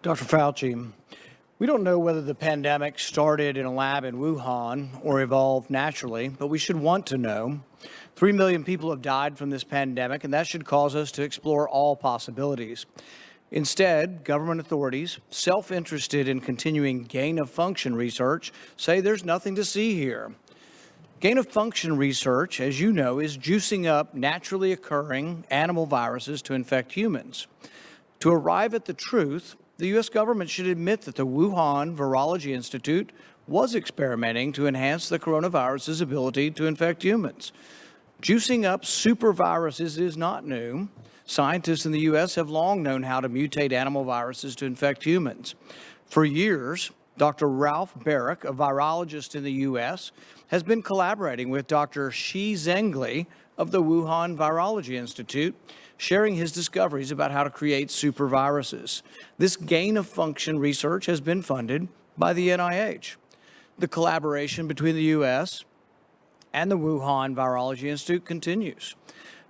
Dr. Fauci, we don't know whether the pandemic started in a lab in Wuhan or evolved naturally, but we should want to know. 3 million people have died from this pandemic, and that should cause us to explore all possibilities. Instead, government authorities, self-interested in continuing gain-of-function research, say there's nothing to see here. Gain-of-function research, as you know, is juicing up naturally occurring animal viruses to infect humans. To arrive at the truth, the U.S. government should admit that the Wuhan Virology Institute was experimenting to enhance the coronavirus's ability to infect humans. Juicing up superviruses is not new. Scientists in the U.S. have long known how to mutate animal viruses to infect humans. For years, Dr. Ralph Baric, a virologist in the U.S., has been collaborating with Dr. Shi Zhengli of the Wuhan Virology Institute, sharing his discoveries about how to create superviruses. This gain-of-function research has been funded by the NIH. The collaboration between the U.S. and the Wuhan Virology Institute continues.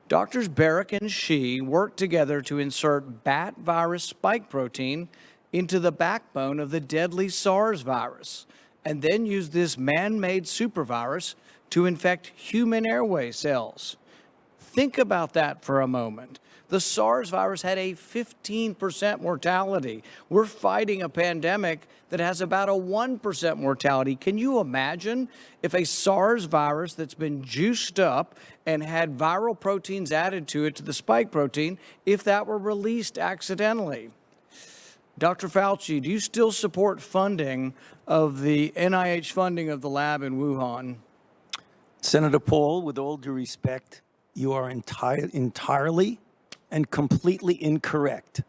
Doctors Baric and Shi worked together to insert bat virus spike protein into the backbone of the deadly SARS virus, and then use this man-made supervirus to infect human airway cells. Think about that for a moment. The SARS virus had a 15% mortality. We're fighting a pandemic that has about a 1% mortality. Can you imagine if a SARS virus that's been juiced up and had viral proteins added to it, to the spike protein, if that were released accidentally? Dr. Fauci, do you still support funding of the NIH funding of the lab in Wuhan? Senator Paul, with all due respect, you are entirely and completely incorrect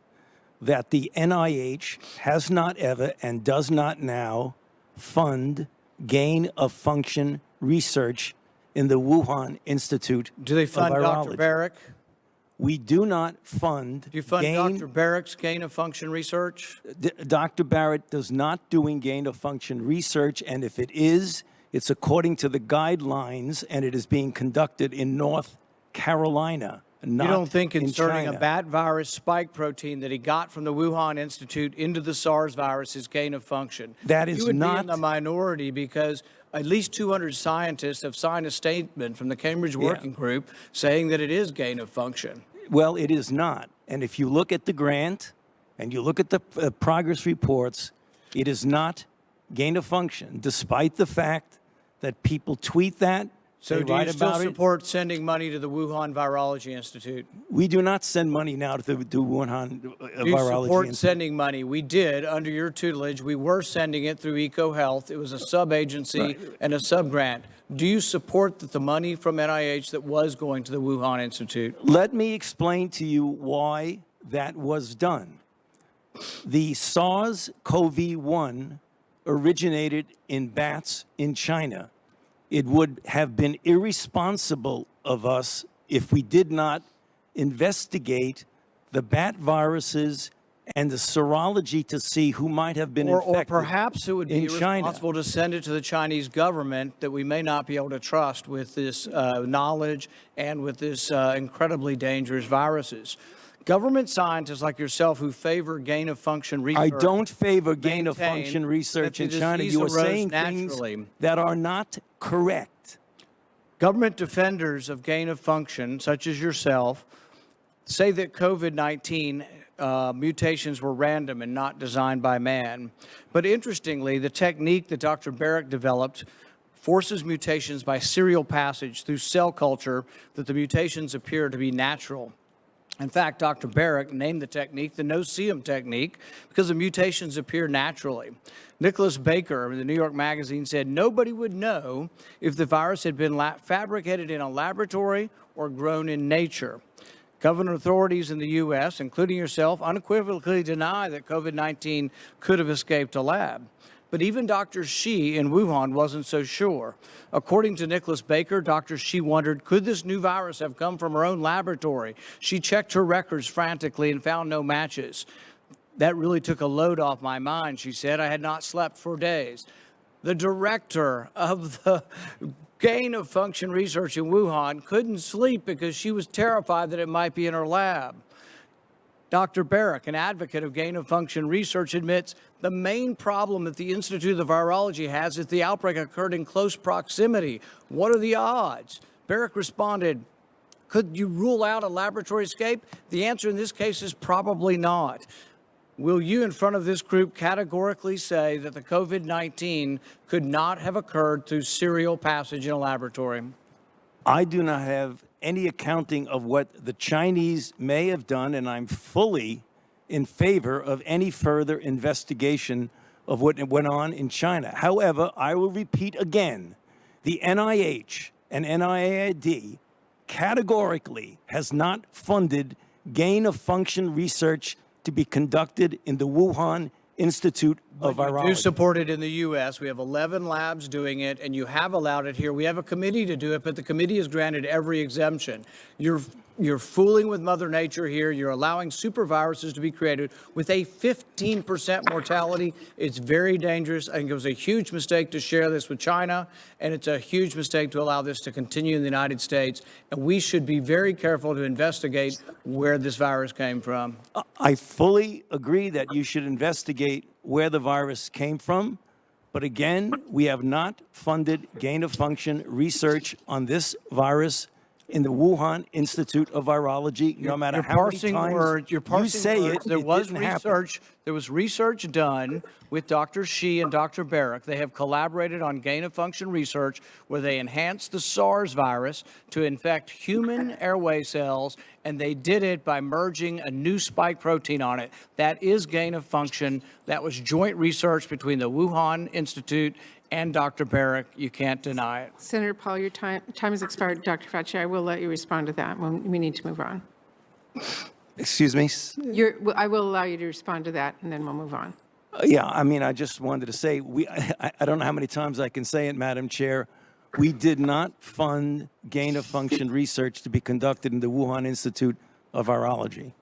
that the NIH has not ever and does not now fund gain-of-function research in the Wuhan Institute of Virology. Do they fund Dr. Baric? We do not fund. Do you fund Dr. Barrick's gain-of-function research? Dr. Barrett does not doing gain-of-function research, and if it is, it's according to the guidelines, and it is being conducted in North Carolina. You don't think inserting a bat virus spike protein that he got from the Wuhan Institute into the SARS virus is gain of function? That is not. You would be in the minority because at least 200 scientists have signed a statement from the Cambridge Working Group saying that it is gain of function. Well, it is not. And if you look at the grant and you look at the progress reports, it is not gain of function, despite the fact that people tweet that. So do you still support sending money to the Wuhan Virology Institute? We do not send money now to the Wuhan Virology Institute. You support sending money. We did, under your tutelage. We were sending it through EcoHealth. It was a sub-agency and a sub-grant. Do you support the money from NIH that was going to the Wuhan Institute? Let me explain to you why that was done. The SARS-CoV-1 originated in bats in China. It would have been irresponsible of us if we did not investigate the bat viruses and the serology to see who might have been infected. Or perhaps it would be irresponsible to send it to the Chinese government that we may not be able to trust with this knowledge and with this incredibly dangerous viruses. Government scientists like yourself who favor gain-of-function research. I don't favor gain-of-function research in China. You are saying things that are not correct. Government defenders of gain-of-function, such as yourself, say that COVID-19 mutations were random and not designed by man. But interestingly, the technique that Dr. Baric developed forces mutations by serial passage through cell culture that the mutations appear to be natural. In fact, Dr. Baric named the technique the no-see-em technique because the mutations appear naturally. Nicholas Baker of the New York Magazine said nobody would know if the virus had been fabricated in a laboratory or grown in nature. Government authorities in the U.S., including yourself, unequivocally deny that COVID-19 could have escaped a lab. But even Dr. Shi in Wuhan wasn't so sure. According to Nicholas Baker, Dr. Shi wondered, could this new virus have come from her own laboratory? She checked her records frantically and found no matches. That really took a load off my mind, she said. I had not slept for days. The director of the gain-of-function research in Wuhan couldn't sleep because she was terrified that it might be in her lab. Dr. Barrick, an advocate of gain-of-function research, admits the main problem that the Institute of Virology has is the outbreak occurred in close proximity. What are the odds? Barrick responded, could you rule out a laboratory escape? The answer in this case is probably not. Will you, in front of this group, categorically say that the COVID-19 could not have occurred through serial passage in a laboratory? I do not have any accounting of what the Chinese may have done, and I'm fully in favor of any further investigation of what went on in China. However, I will repeat again, the NIH and NIAID categorically has not funded gain-of-function research to be conducted in the Wuhan Institute of Virology. We do support it in the U.S. We have 11 labs doing it, and you have allowed it here. We have a committee to do it, but the committee has granted every exemption. You're fooling with Mother Nature here. You're allowing superviruses to be created with a 15% mortality. It's very dangerous. I think it was a huge mistake to share this with China, and it's a huge mistake to allow this to continue in the United States. And we should be very careful to investigate where this virus came from. I fully agree that you should investigate where the virus came from. But again, we have not funded gain-of-function research on this virus in the Wuhan Institute of Virology, no matter how many times you say it. There was research. There was research done with Dr. Shi and Dr. Barrick. They have collaborated on gain-of-function research where they enhanced the SARS virus to infect human airway cells, and they did it by merging a new spike protein on it. That is gain-of-function. That was joint research between the Wuhan Institute and Dr. Barrick. You can't deny it. Senator Paul, your time has expired. Dr. Fauci, I will let you respond to that when we need to move on. Excuse me? I will allow you to respond to that, and then we'll move on. Yeah, I mean, I just wanted to say, I don't know how many times I can say it, Madam Chair. We did not fund gain-of-function research to be conducted in the Wuhan Institute of Virology.